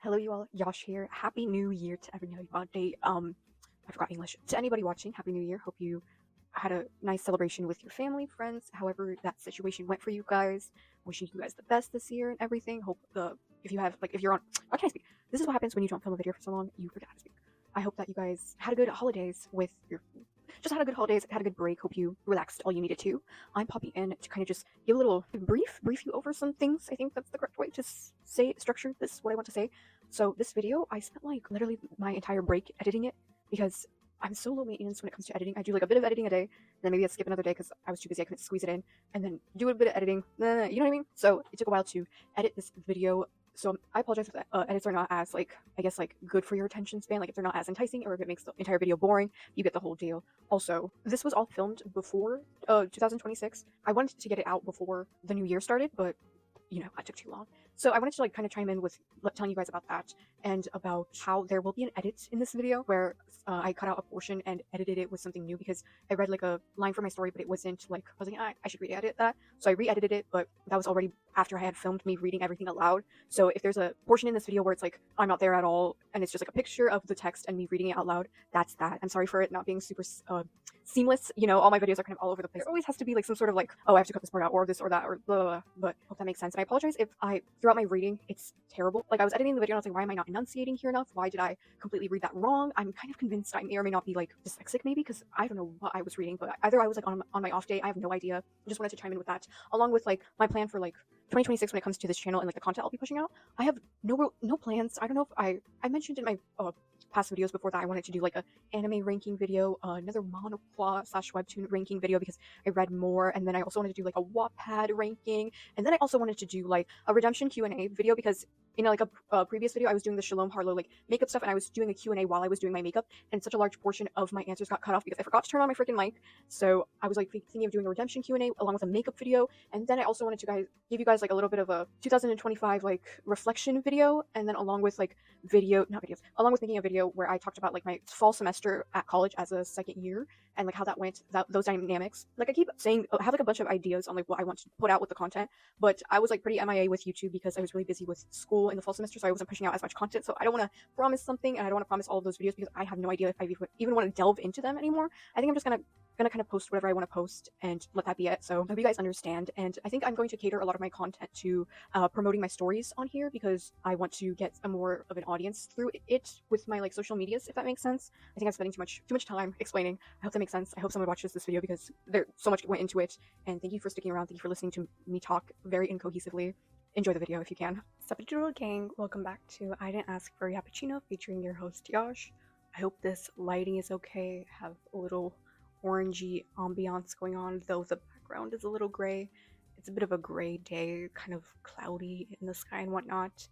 Hello, you all. Josh here. Happy New Year to everybody. I forgot English. To anybody watching, Happy New Year. Hope you had a nice celebration with your family, friends, however that situation went for you guys. Wishing you guys the best this year and everything. Hope if you have if you're on, why can't I speak? This is what happens when you don't film a video for so long. You forget how to speak. I hope that you guys had a good holidays with your just had a good holidays, had a good break. Hope you relaxed all you needed to. I'm popping in to kind of just give a little brief you over some things. I think that's the correct way to say structure this. What I want to say. So this video, I spent like literally my entire break editing it because I'm so low maintenance when it comes to editing. I do like a bit of editing a day, and then maybe I skip another day because I was too busy. I couldn't squeeze it in, and then do a bit of editing. You know what I mean? So it took a while to edit this video. So I apologize if edits are not as I guess good for your attention span. Like if they're not as enticing, or if it makes the entire video boring, you get the whole deal. Also, this was all filmed before 2026. I wanted to get it out before the new year started, but I took too long. So I wanted to kind of chime in with telling you guys about that and about how there will be an edit in this video where I cut out a portion and edited it with something new because I read like a line from my story, but it wasn't I was like, I should re-edit that. So I re-edited it, but that was already after I had filmed me reading everything aloud. So if there's a portion in this video where it's like I'm not there at all and it's just like a picture of the text and me reading it out loud, that's that. I'm sorry for it not being super seamless. All my videos are kind of all over the place. There always has to be some sort of oh, I have to cut this part out or this or that or blah, blah, blah. But I hope that makes sense. And I apologize if throughout my reading, it's terrible. I was editing the video and I was like, why am I not enunciating here enough? Why did I completely read that wrong? I'm kind of convinced I may or may not be dyslexic maybe because I don't know what I was reading, but either I was on my off day. I have no idea. I just wanted to chime in with that along with my plan for 2026 when it comes to this channel and the content I'll be pushing out. I have no plans. I don't know if I mentioned in my past videos before that I wanted to do a anime ranking video, another manhwa / webtoon ranking video because I read more, and then I also wanted to do a Wattpad ranking, and then I also wanted to do a redemption Q&A video because in a previous video I was doing the Shalom Harlow makeup stuff and I was doing a Q&A while I was doing my makeup, and such a large portion of my answers got cut off because I forgot to turn on my freaking mic. So I was thinking of doing a redemption Q&A along with a makeup video, and then I also wanted to give you guys a little bit of a 2025 reflection video, and then along with along with making a video where I talked about my fall semester at college as a second year and how that went, those dynamics. I keep saying I have a bunch of ideas on what I want to put out with the content, but I was pretty MIA with YouTube because I was really busy with school in the fall semester, so I wasn't pushing out as much content. So I don't want to promise something, and I don't want to promise all of those videos because I have no idea if I even want to delve into them anymore. I think I'm just gonna kind of post whatever I want to post and let that be it. So I hope you guys understand, and I think I'm going to cater a lot of my content to promoting my stories on here because I want to get a more of an audience through it with my social medias, if that makes sense. I think I'm spending too much time explaining. I hope that makes sense. I hope someone watches this video because there so much went into it, and thank you for sticking around. Thank you for listening to me talk very incohesively. Enjoy the video if you can. Sup gang, welcome back to I Didn't Ask for Yappuccino featuring your host Josh. I hope this lighting is okay. Have a little orangey ambiance going on, though the background is a little gray. It's a bit of a gray day, kind of cloudy in the sky and whatnot.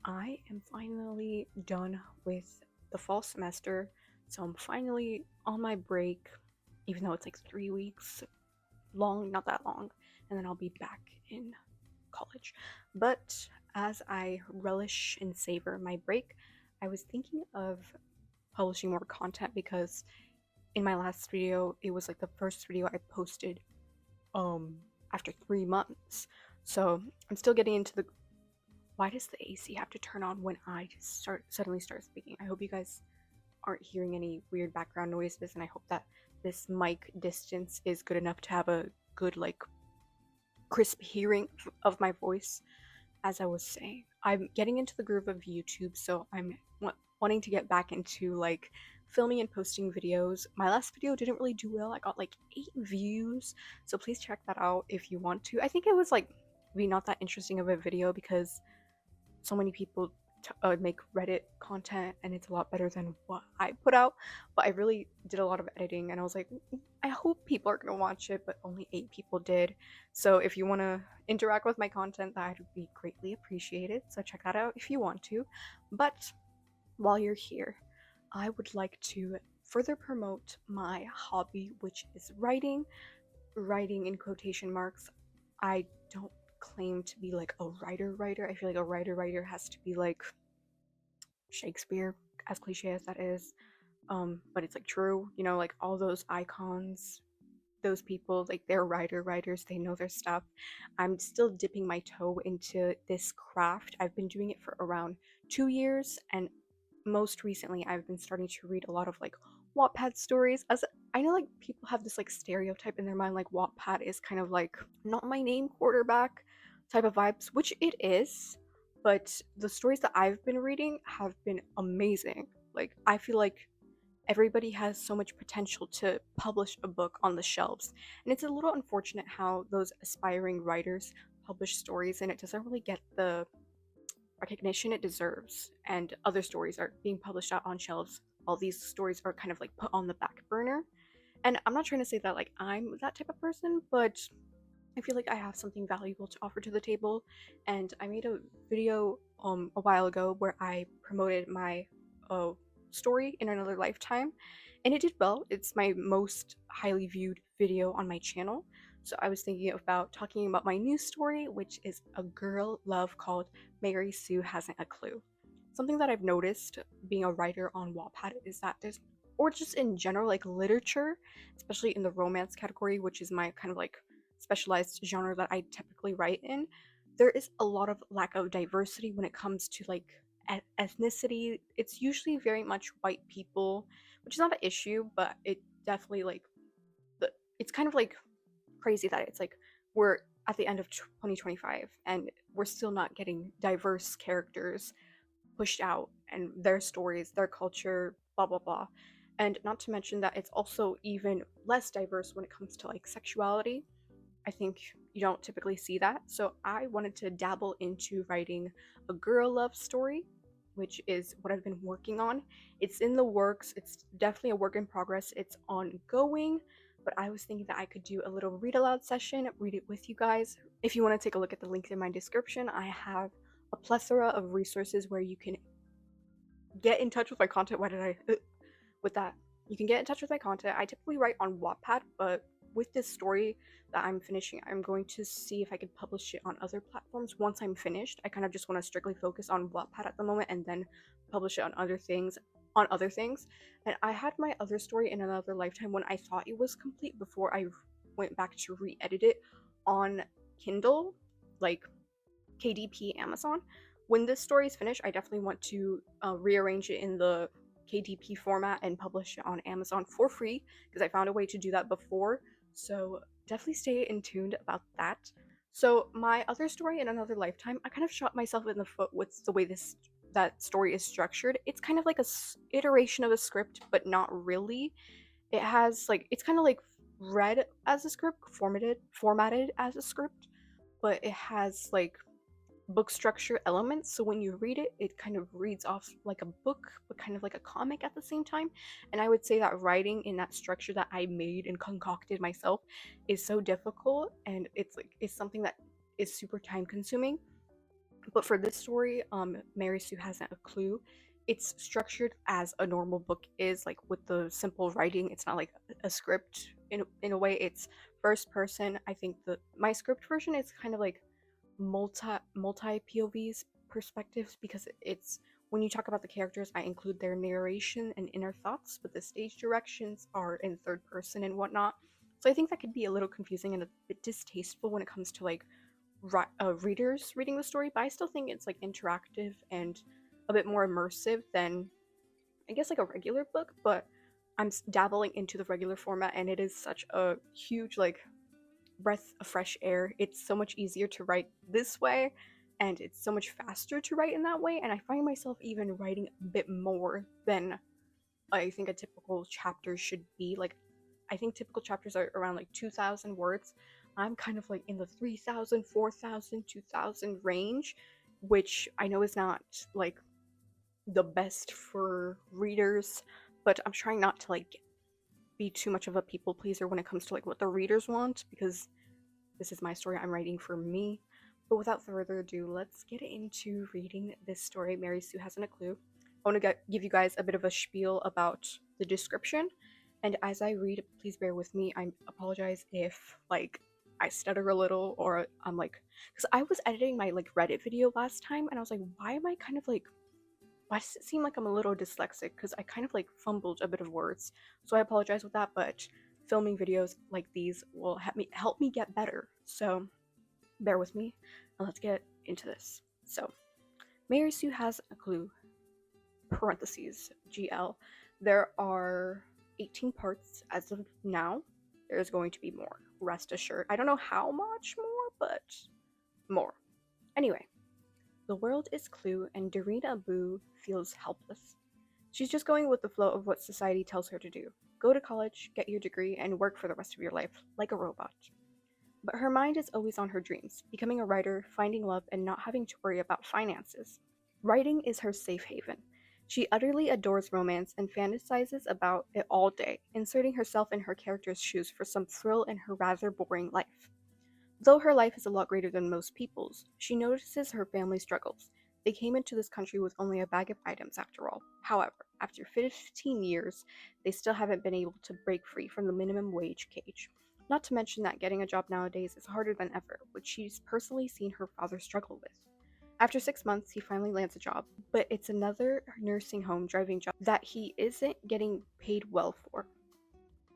I am finally done with the fall semester, so I'm finally on my break, even though it's 3 weeks long, not that long, and then I'll be back in college. But as I relish and savor my break, I was thinking of publishing more content because in my last video, it was the first video I posted after 3 months. So I'm still getting into the why does the AC have to turn on when I just suddenly start speaking? I hope you guys aren't hearing any weird background noises, and I hope that this mic distance is good enough to have a good crisp hearing of my voice. As I was saying, I'm getting into the groove of YouTube, so I'm wanting to get back into filming and posting videos. My last video didn't really do well. I got 8 views, so please check that out if you want to. I think it was maybe not that interesting of a video because so many people make Reddit content and it's a lot better than what I put out, but I really did a lot of editing and I was I hope people are gonna watch it, but only 8 people did. So if you want to interact with my content, that would be greatly appreciated, so check that out if you want to. But while you're here, I would like to further promote my hobby, which is writing in quotation marks. I don't claim to be a writer. I feel a writer has to be Shakespeare, as cliche as that is, but it's true, all those icons those people, like they're writers, they know their stuff. I'm still dipping my toe into this craft. I've been doing it for around 2 years, and most recently I've been starting to read a lot of like Wattpad stories. As I know, like people have this like stereotype in their mind, like Wattpad is kind of like not my name quarterback type of vibes, which it is, but the stories that I've been reading have been amazing. Like I feel like everybody has so much potential to publish a book on the shelves, and it's a little unfortunate how those aspiring writers publish stories and it doesn't really get the recognition it deserves, and other stories are being published out on shelves while these stories are kind of like put on the back burner. And I'm not trying to say that like I'm that type of person, but I feel like I have something valuable to offer to the table. And I made a video a while ago where I promoted my uh, story in another lifetime, and it did well. It's my most highly viewed video on my channel. So I was thinking about talking about my new story, which is a girl love called Mary Sue Hasn't a Clue. Something that I've noticed being a writer on Wattpad is that there's, or just in general, like literature, especially in the romance category, which is my kind of like specialized genre that I typically write in, there is a lot of lack of diversity when it comes to like ethnicity. It's usually very much white people, which is not an issue, but it definitely like it's kind of like crazy that it's like we're at the end of 2025 and we're still not getting diverse characters pushed out and their stories, their culture, blah blah blah. And not to mention that it's also even less diverse when it comes to like sexuality. I think you don't typically see that. So I wanted to dabble into writing a girl love story, which is what I've been working on. It's in the works. It's definitely a work in progress. It's ongoing, but I was thinking that I could do a little read aloud session, read it with you guys. If you want to take a look at the link in my description, I have a plethora of resources where you can get in touch with my content. Why did I with that? You can get in touch with my content. I typically write on Wattpad, but with this story that I'm finishing, I'm going to see if I could publish it on other platforms once I'm finished. I kind of just want to strictly focus on Wattpad at the moment and then publish it on other things. And I had my other story in another lifetime when I thought it was complete before I went back to re-edit it on Kindle, like KDP Amazon. When this story is finished, I definitely want to rearrange it in the KDP format and publish it on Amazon for free because I found a way to do that before. So definitely stay in tuned about that. So my other story in another lifetime, I kind of shot myself in the foot with the way that story is structured. It's kind of like a iteration of a script, but not really. It has like it's kind of like read as a script, formatted as a script, but it has like book structure elements, so when you read it, it kind of reads off like a book but kind of like a comic at the same time. And I would say that writing in that structure that I made and concocted myself is so difficult, and it's something that is super time consuming. But for this story, Mary Sue Hasn't a Clue, it's structured as a normal book is, like with the simple writing. It's not like a script. In a way, it's first person. I think my script version is kind of like multi POVs perspectives, because it's when you talk about the characters, I include their narration and inner thoughts, but the stage directions are in third person and whatnot. So I think that could be a little confusing and a bit distasteful when it comes to like readers reading the story, but I still think it's like interactive and a bit more immersive than I guess like a regular book. But I'm dabbling into the regular format, and it is such a huge like breath of fresh air. It's so much easier to write this way, and it's so much faster to write in that way, and I find myself even writing a bit more than I think a typical chapter should be. Like I think typical chapters are around like 2,000 words. I'm kind of like in the 3,000, 4,000, 2,000 range, which I know is not like the best for readers, but I'm trying not to like be too much of a people pleaser when it comes to like what the readers want, because this is my story, I'm writing for me. But without further ado, let's get into reading this story, Mary Sue Hasn't a Clue. I want to give you guys a bit of a spiel about the description, and as I read, please bear with me. I apologize if like I stutter a little, or I'm like, because I was editing my like Reddit video last time and I was like, why am I kind of like, why does it seem like I'm a little dyslexic? Because I kind of like fumbled a bit of words, so I apologize with that. But filming videos like these will help me get better. So bear with me and let's get into this. So Mary Sue has a clue, parentheses, GL. There are 18 parts as of now. There's going to be more, rest assured. I don't know how much more, but more. Anyway, the world is Clue, and Doreen Abu feels helpless. She's just going with the flow of what society tells her to do. Go to college, get your degree, and work for the rest of your life, like a robot. But her mind is always on her dreams, becoming a writer, finding love, and not having to worry about finances. Writing is her safe haven. She utterly adores romance and fantasizes about it all day, inserting herself in her character's shoes for some thrill in her rather boring life. Though her life is a lot greater than most people's, she notices her family struggles. They came into this country with only a bag of items after all. However, after 15 years, they still haven't been able to break free from the minimum wage cage. Not to mention that getting a job nowadays is harder than ever, which she's personally seen her father struggle with. After 6 months, he finally lands a job, but it's another nursing home driving job that he isn't getting paid well for.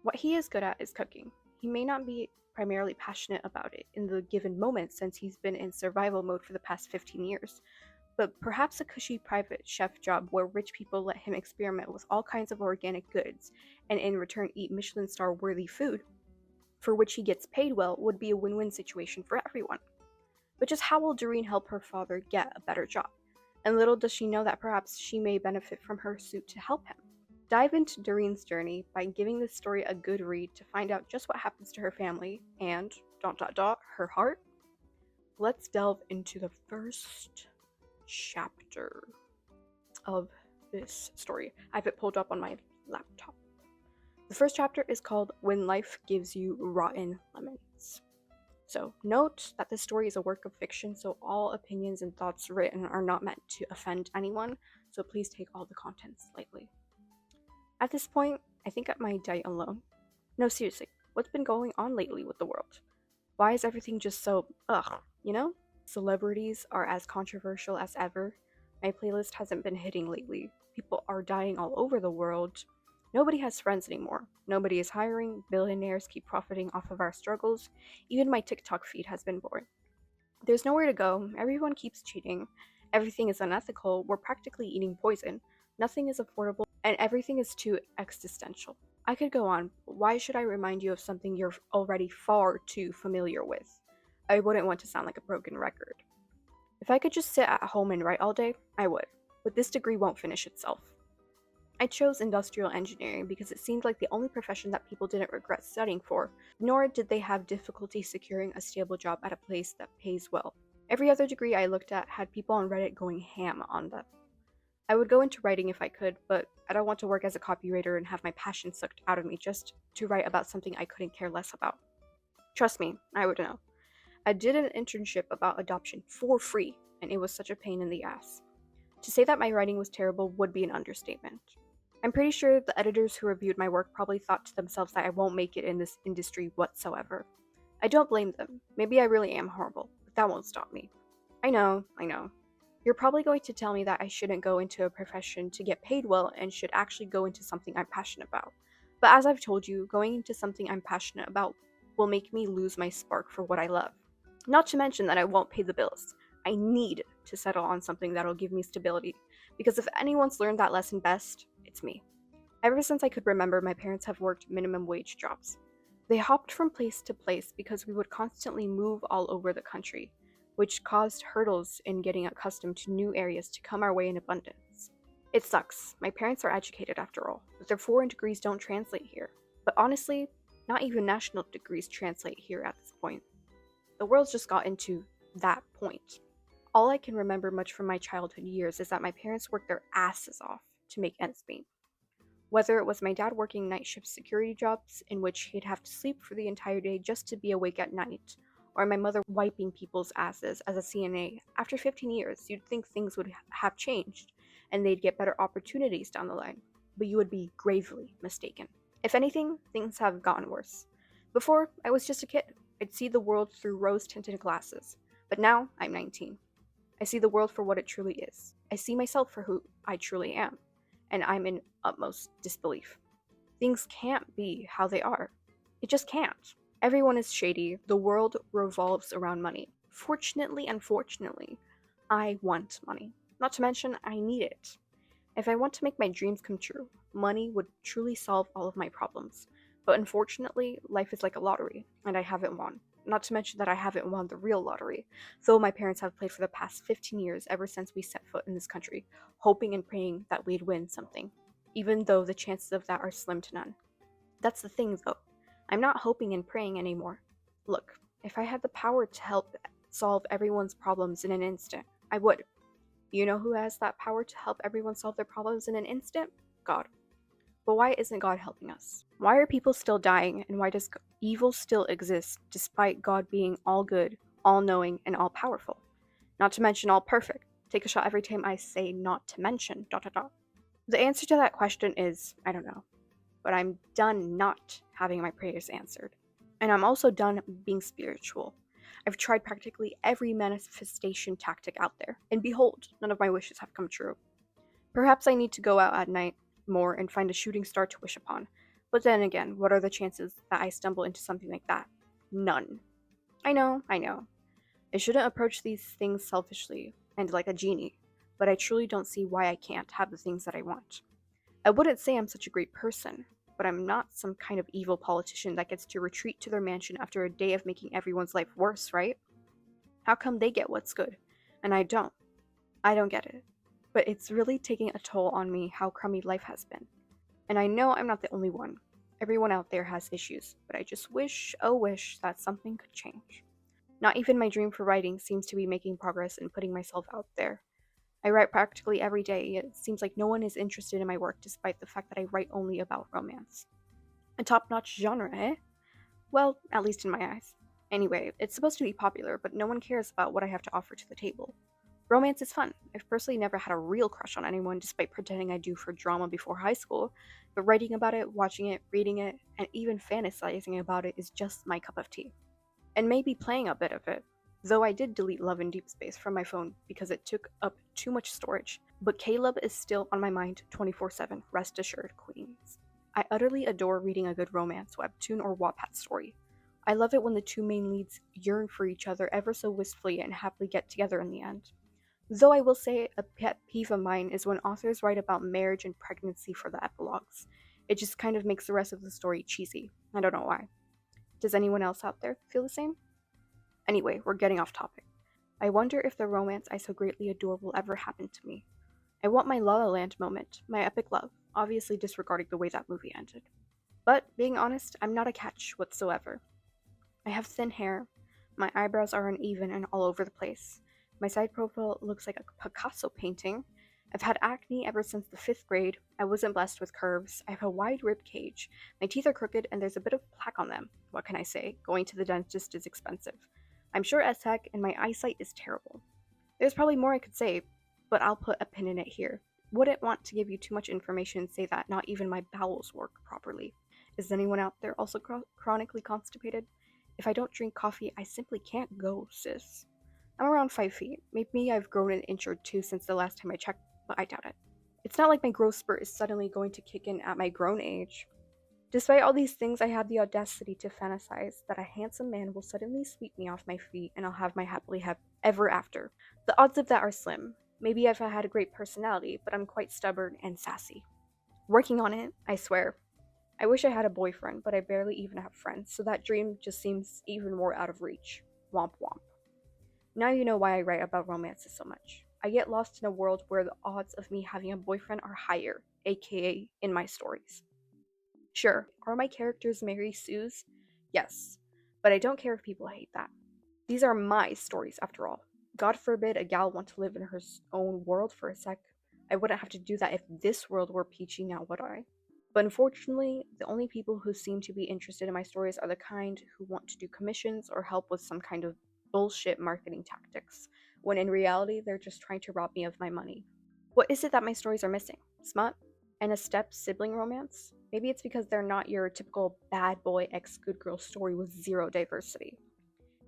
What he is good at is cooking. He may not be primarily passionate about it in the given moment since he's been in survival mode for the past 15 years, but perhaps a cushy private chef job where rich people let him experiment with all kinds of organic goods and in return eat Michelin star worthy food, for which he gets paid well, would be a win-win situation for everyone. But just how will Doreen help her father get a better job? And little does she know that perhaps she may benefit from her suit to help him. Dive into Doreen's journey by giving this story a good read to find out just what happens to her family and ... her heart. Let's delve into the first chapter of this story. I have it pulled up on my laptop. The first chapter is called When Life Gives You Rotten Lemons. So note that this story is a work of fiction, so all opinions and thoughts written are not meant to offend anyone, so please take all the contents lightly. At this point, I think I might die alone. No, seriously, what's been going on lately with the world? Why is everything just so, you know? Celebrities are as controversial as ever. My playlist hasn't been hitting lately. People are dying all over the world. Nobody has friends anymore. Nobody is hiring. Billionaires keep profiting off of our struggles. Even my TikTok feed has been boring. There's nowhere to go. Everyone keeps cheating. Everything is unethical. We're practically eating poison. Nothing is affordable, and everything is too existential. I could go on, but why should I remind you of something you're already far too familiar with? I wouldn't want to sound like a broken record. If I could just sit at home and write all day, I would, but this degree won't finish itself. I chose industrial engineering because it seemed like the only profession that people didn't regret studying for, nor did they have difficulty securing a stable job at a place that pays well. Every other degree I looked at had people on Reddit going ham on them. I would go into writing if I could, but I don't want to work as a copywriter and have my passion sucked out of me just to write about something I couldn't care less about. Trust me, I would know. I did an internship about adoption for free, and it was such a pain in the ass. To say that my writing was terrible would be an understatement. I'm pretty sure the editors who reviewed my work probably thought to themselves that I won't make it in this industry whatsoever. I don't blame them. Maybe I really am horrible, but that won't stop me. I know. You're probably going to tell me that I shouldn't go into a profession to get paid well and should actually go into something I'm passionate about. But as I've told you, going into something I'm passionate about will make me lose my spark for what I love. Not to mention that I won't pay the bills. I need to settle on something that'll give me stability, because if anyone's learned that lesson best, it's me. Ever since I could remember, my parents have worked minimum wage jobs. They hopped from place to place because we would constantly move all over the country, which caused hurdles in getting accustomed to new areas to come our way in abundance. It sucks. My parents are educated after all, but their foreign degrees don't translate here. But honestly, not even national degrees translate here at this point. The world's just gotten to that point. All I can remember much from my childhood years is that my parents worked their asses off to make ends meet. Whether it was my dad working night shift security jobs in which he'd have to sleep for the entire day just to be awake at night, or my mother wiping people's asses as a CNA, after 15 years, you'd think things would have changed and they'd get better opportunities down the line, but you would be gravely mistaken. If anything, things have gotten worse. Before, I was just a kid. I'd see the world through rose-tinted glasses, but now I'm 19. I see the world for what it truly is. I see myself for who I truly am, and I'm in utmost disbelief. Things can't be how they are. It just can't. Everyone is shady. The world revolves around money. Fortunately, unfortunately, I want money. Not to mention, I need it. If I want to make my dreams come true, money would truly solve all of my problems. But unfortunately, life is like a lottery, and I haven't won. Not to mention that I haven't won the real lottery, though my parents have played for the past 15 years ever since we set foot in this country, hoping and praying that we'd win something, even though the chances of that are slim to none. That's the thing, though. I'm not hoping and praying anymore. Look, if I had the power to help solve everyone's problems in an instant, I would. You know who has that power to help everyone solve their problems in an instant? God. But why isn't God helping us? Why are people still dying, and why does evil still exist despite God being all good, all knowing, and all powerful? Not to mention all perfect. Take a shot every time I say not to mention, dot dot dot. The answer to that question is I don't know. But I'm done not having my prayers answered. And I'm also done being spiritual. I've tried practically every manifestation tactic out there, and behold, none of my wishes have come true. Perhaps I need to go out at night more and find a shooting star to wish upon. But then again, what are the chances that I stumble into something like that? None. I know. I shouldn't approach these things selfishly and like a genie, but I truly don't see why I can't have the things that I want. I wouldn't say I'm such a great person, but I'm not some kind of evil politician that gets to retreat to their mansion after a day of making everyone's life worse, right? How come they get what's good, and I don't? I don't get it. But it's really taking a toll on me how crummy life has been. And I know I'm not the only one. Everyone out there has issues, but I just wish, oh wish, that something could change. Not even my dream for writing seems to be making progress in putting myself out there. I write practically every day, yet it seems like no one is interested in my work despite the fact that I write only about romance. A top notch genre, eh? Well, at least in my eyes. Anyway, it's supposed to be popular, but no one cares about what I have to offer to the table. Romance is fun. I've personally never had a real crush on anyone despite pretending I do for drama before high school, but writing about it, watching it, reading it, and even fantasizing about it is just my cup of tea. And maybe playing a bit of it, though I did delete Love in Deep Space from my phone because it took up too much storage. But Caleb is still on my mind 24/7, rest assured, queens. I utterly adore reading a good romance webtoon or Wattpad story. I love it when the two main leads yearn for each other ever so wistfully and happily get together in the end. Though I will say a pet peeve of mine is when authors write about marriage and pregnancy for the epilogues. It just kind of makes the rest of the story cheesy. I don't know why. Does anyone else out there feel the same? Anyway, we're getting off topic. I wonder if the romance I so greatly adore will ever happen to me. I want my La La Land moment, my epic love, obviously disregarding the way that movie ended. But, being honest, I'm not a catch whatsoever. I have thin hair, my eyebrows are uneven and all over the place, my side profile looks like a Picasso painting, I've had acne ever since the 5th grade, I wasn't blessed with curves, I have a wide rib cage, my teeth are crooked and there's a bit of plaque on them. What can I say? Going to the dentist is expensive. I'm sure as heck, and my eyesight is terrible. There's probably more I could say, but I'll put a pin in it here. Wouldn't want to give you too much information and say that not even my bowels work properly. Is anyone out there also chronically constipated? If I don't drink coffee, I simply can't go, sis. I'm around 5 feet. Maybe I've grown an inch or two since the last time I checked, but I doubt it. It's not like my growth spurt is suddenly going to kick in at my grown age. Despite all these things, I had the audacity to fantasize that a handsome man will suddenly sweep me off my feet and I'll have my happily ever after. The odds of that are slim. Maybe if I had a great personality, but I'm quite stubborn and sassy. Working on it, I swear. I wish I had a boyfriend, but I barely even have friends, so that dream just seems even more out of reach. Womp womp. Now you know why I write about romances so much. I get lost in a world where the odds of me having a boyfriend are higher, aka in my stories. Sure, are my characters Mary Sue's? Yes, but I don't care if people hate that. These are my stories, after all. God forbid a gal want to live in her own world for a sec. I wouldn't have to do that if this world were peachy now, would I? But unfortunately, the only people who seem to be interested in my stories are the kind who want to do commissions or help with some kind of bullshit marketing tactics, when in reality, they're just trying to rob me of my money. What is it that my stories are missing? Smut? And a step sibling romance? Maybe it's because they're not your typical bad boy ex good girl story with zero diversity.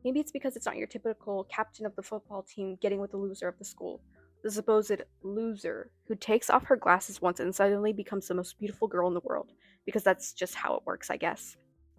Maybe it's because it's not your typical captain of the football team getting with the loser of the school, the supposed loser who takes off her glasses once and suddenly becomes the most beautiful girl in the world, because that's just how it works, I guess.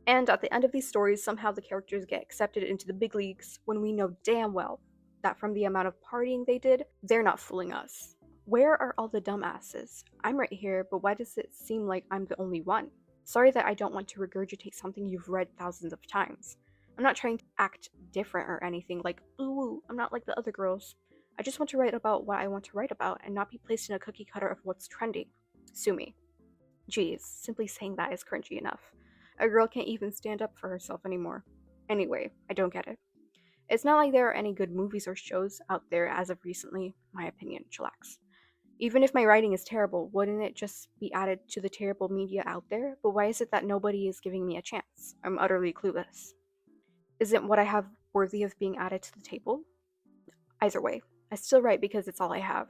And at the end of these stories, somehow the characters get accepted into the big leagues when we know damn well that from the amount of partying they did, they're not fooling us. Where are all the dumbasses? I'm right here, but why does it seem like I'm the only one? Sorry that I don't want to regurgitate something you've read thousands of times. I'm not trying to act different or anything like, ooh, I'm not like the other girls. I just want to write about what I want to write about and not be placed in a cookie cutter of what's trending. Sue me. Geez, simply saying that is cringy enough. A girl can't even stand up for herself anymore. Anyway, I don't get it. It's not like there are any good movies or shows out there as of recently, my opinion, chillax. Even if my writing is terrible, wouldn't it just be added to the terrible media out there? But why is it that nobody is giving me a chance? I'm utterly clueless. Isn't what I have worthy of being added to the table? Either way, I still write because it's all I have.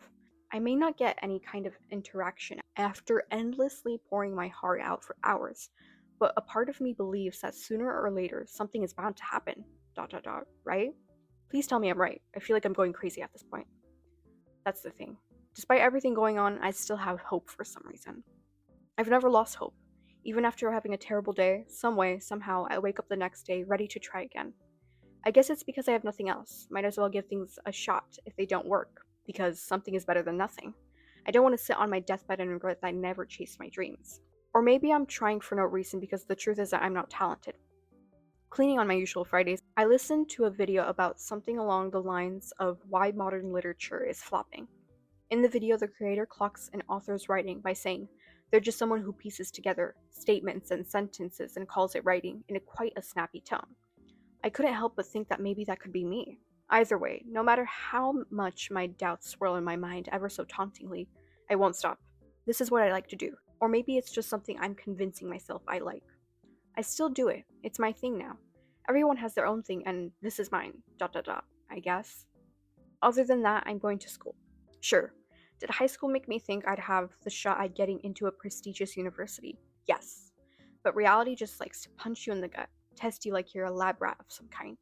I may not get any kind of interaction after endlessly pouring my heart out for hours, but a part of me believes that sooner or later something is bound to happen. Right? Please tell me I'm right. I feel like I'm going crazy at this point. That's the thing. Despite everything going on, I still have hope for some reason. I've never lost hope. Even after having a terrible day, some way, somehow, I wake up the next day ready to try again. I guess it's because I have nothing else. Might as well give things a shot if they don't work, because something is better than nothing. I don't want to sit on my deathbed and regret that I never chased my dreams. Or maybe I'm trying for no reason because the truth is that I'm not talented. Cleaning on my usual Fridays, I listened to a video about something along the lines of why modern literature is flopping. In the video, the creator clocks an author's writing by saying, they're just someone who pieces together statements and sentences and calls it writing in quite a snappy tone. I couldn't help but think that maybe that could be me. Either way, no matter how much my doubts swirl in my mind ever so tauntingly, I won't stop. This is what I like to do. Or maybe it's just something I'm convincing myself I like. I still do it. It's my thing now. Everyone has their own thing, and this is mine. I guess. Other than that, I'm going to school. Sure. Did high school make me think I'd have the shot at getting into a prestigious university? Yes. But reality just likes to punch you in the gut, test you like you're a lab rat of some kind.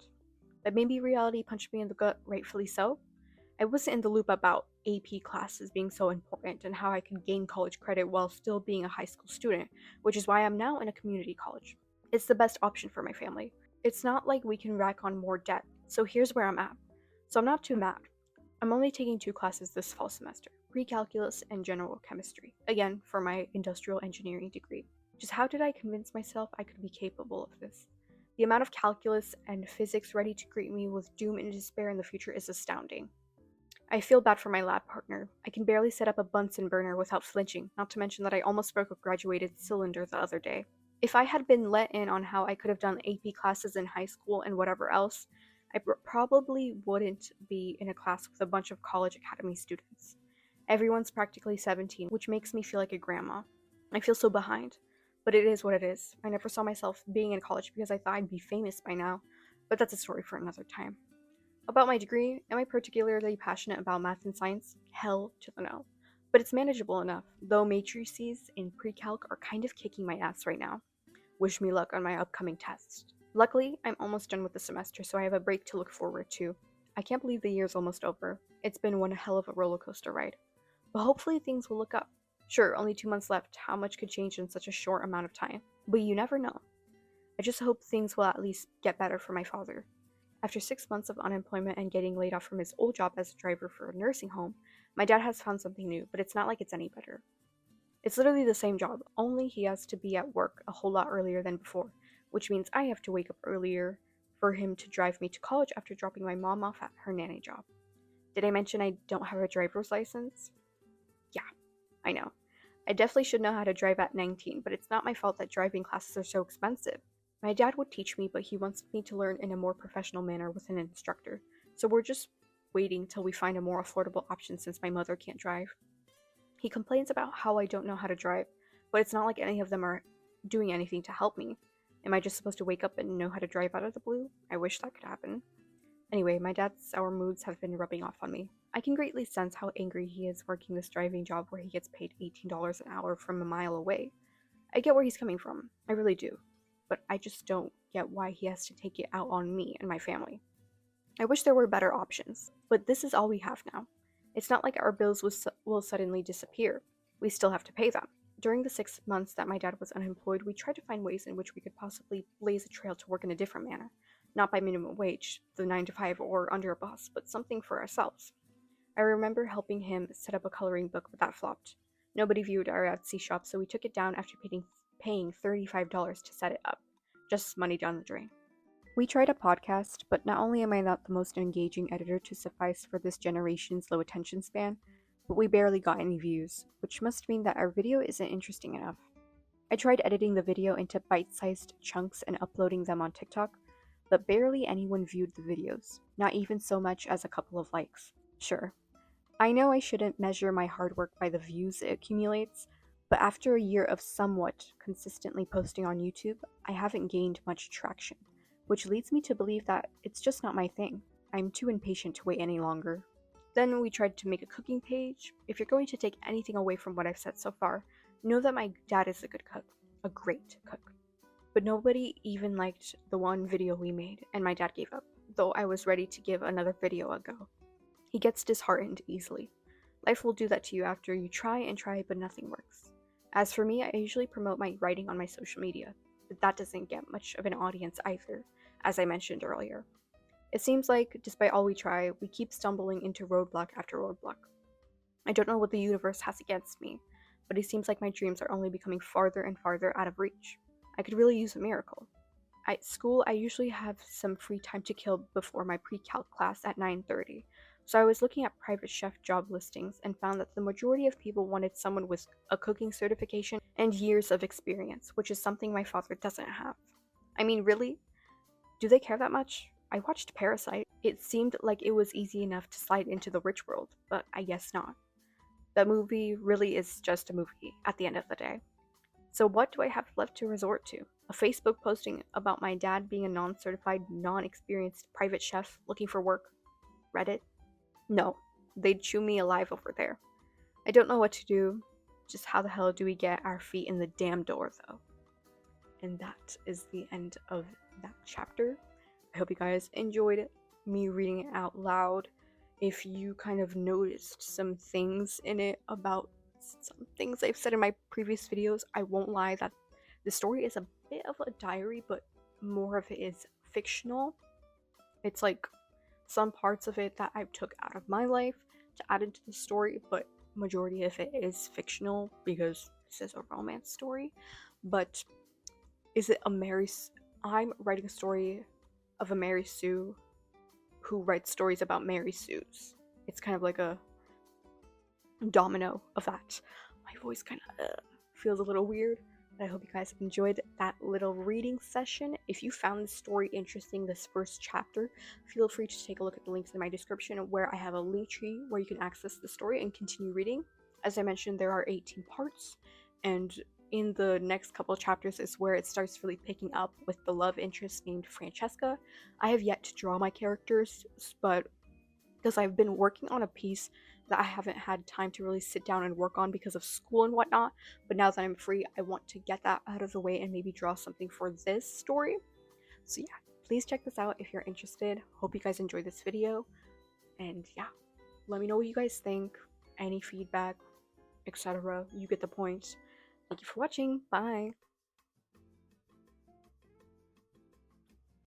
But maybe reality punched me in the gut, rightfully so. I wasn't in the loop about AP classes being so important and how I could gain college credit while still being a high school student, which is why I'm now in a community college. It's the best option for my family. It's not like we can rack on more debt, so here's where I'm at. So I'm not too mad. I'm only taking 2 classes this fall semester, pre-calculus and general chemistry, again for my industrial engineering degree. Just how did I convince myself I could be capable of this? The amount of calculus and physics ready to greet me with doom and despair in the future is astounding. I feel bad for my lab partner. I can barely set up a Bunsen burner without flinching, not to mention that I almost broke a graduated cylinder the other day. If I had been let in on how I could have done AP classes in high school and whatever else, I probably wouldn't be in a class with a bunch of college academy students. Everyone's practically 17, which makes me feel like a grandma. I feel so behind, but it is what it is. I never saw myself being in college because I thought I'd be famous by now, but that's a story for another time. About my degree, am I particularly passionate about math and science? Hell to the no. But it's manageable enough, though matrices in pre-calc are kind of kicking my ass right now. Wish me luck on my upcoming tests. Luckily, I'm almost done with the semester, so I have a break to look forward to. I can't believe the year's almost over. It's been one hell of a roller coaster ride. But hopefully things will look up. Sure, only 2 months left. How much could change in such a short amount of time? But you never know. I just hope things will at least get better for my father. After 6 months of unemployment and getting laid off from his old job as a driver for a nursing home, my dad has found something new, but it's not like it's any better. It's literally the same job, only he has to be at work a whole lot earlier than before, which means I have to wake up earlier for him to drive me to college after dropping my mom off at her nanny job. Did I mention I don't have a driver's license? Yeah, I know. I definitely should know how to drive at 19, but it's not my fault that driving classes are so expensive. My dad would teach me, but he wants me to learn in a more professional manner with an instructor, so we're just waiting till we find a more affordable option since my mother can't drive. He complains about how I don't know how to drive, but it's not like any of them are doing anything to help me. Am I just supposed to wake up and know how to drive out of the blue? I wish that could happen. Anyway, my dad's sour moods have been rubbing off on me. I can greatly sense how angry he is working this driving job where he gets paid $18 an hour from a mile away. I get where he's coming from, I really do, but I just don't get why he has to take it out on me and my family. I wish there were better options, but this is all we have now. It's not like our bills will suddenly disappear. We still have to pay them. During the 6 months that my dad was unemployed, we tried to find ways in which we could possibly blaze a trail to work in a different manner. Not by minimum wage, the 9 to 5, or under a boss, but something for ourselves. I remember helping him set up a coloring book, but that flopped. Nobody viewed our Etsy shop, so we took it down after paying $35 to set it up. Just money down the drain. We tried a podcast, but not only am I not the most engaging editor to suffice for this generation's low attention span, but we barely got any views, which must mean that our video isn't interesting enough. I tried editing the video into bite-sized chunks and uploading them on TikTok, but barely anyone viewed the videos, not even so much as a couple of likes. Sure, I know I shouldn't measure my hard work by the views it accumulates, but after a year of somewhat consistently posting on YouTube, I haven't gained much traction, which leads me to believe that it's just not my thing. I'm too impatient to wait any longer. Then we tried to make a cooking page. If you're going to take anything away from what I've said so far, know that my dad is a good cook, a great cook. But nobody even liked the one video we made, and my dad gave up, though I was ready to give another video a go. He gets disheartened easily. Life will do that to you after you try and try, but nothing works. As for me, I usually promote my writing on my social media, but that doesn't get much of an audience either, as I mentioned earlier. It seems like, despite all we try, we keep stumbling into roadblock after roadblock. I don't know what the universe has against me, but it seems like my dreams are only becoming farther and farther out of reach. I could really use a miracle. At school, I usually have some free time to kill before my pre-calc class at 9:30, so I was looking at private chef job listings and found that the majority of people wanted someone with a cooking certification and years of experience, which is something my father doesn't have. I mean, really? Do they care that much? I watched Parasite. It seemed like it was easy enough to slide into the rich world, but I guess not. That movie really is just a movie at the end of the day. So what do I have left to resort to? A Facebook posting about my dad being a non-certified, non-experienced private chef looking for work? Reddit? No, they'd chew me alive over there. I don't know what to do. Just how the hell do we get our feet in the damn door, though? And that is the end of that chapter. I hope you guys enjoyed me reading it out loud. If you kind of noticed some things in it about some things I've said in my previous videos, I won't lie that the story is a bit of a diary, but more of it is fictional. It's like some parts of it that I took out of my life to add into the story, but majority of it is fictional because this is a romance story. But is it I'm writing a story of a Mary Sue who writes stories about Mary Sues. It's kind of like a domino of that. My voice kind of feels a little weird. I hope you guys enjoyed that little reading session. If you found this story interesting, this first chapter, feel free to take a look at the links in my description where I have a link tree where you can access the story and continue reading. As I mentioned, there are 18 parts, and in the next couple of chapters is where it starts really picking up with the love interest named Francesca. I have yet to draw my characters, but because I've been working on a piece that I haven't had time to really sit down and work on because of school and whatnot, but now that I'm free, I want to get that out of the way and maybe draw something for this story. So yeah, please check this out if you're interested. Hope you guys enjoyed this video, and yeah, let me know what you guys think, any feedback, etc. You get the point. Thank you for watching. Bye!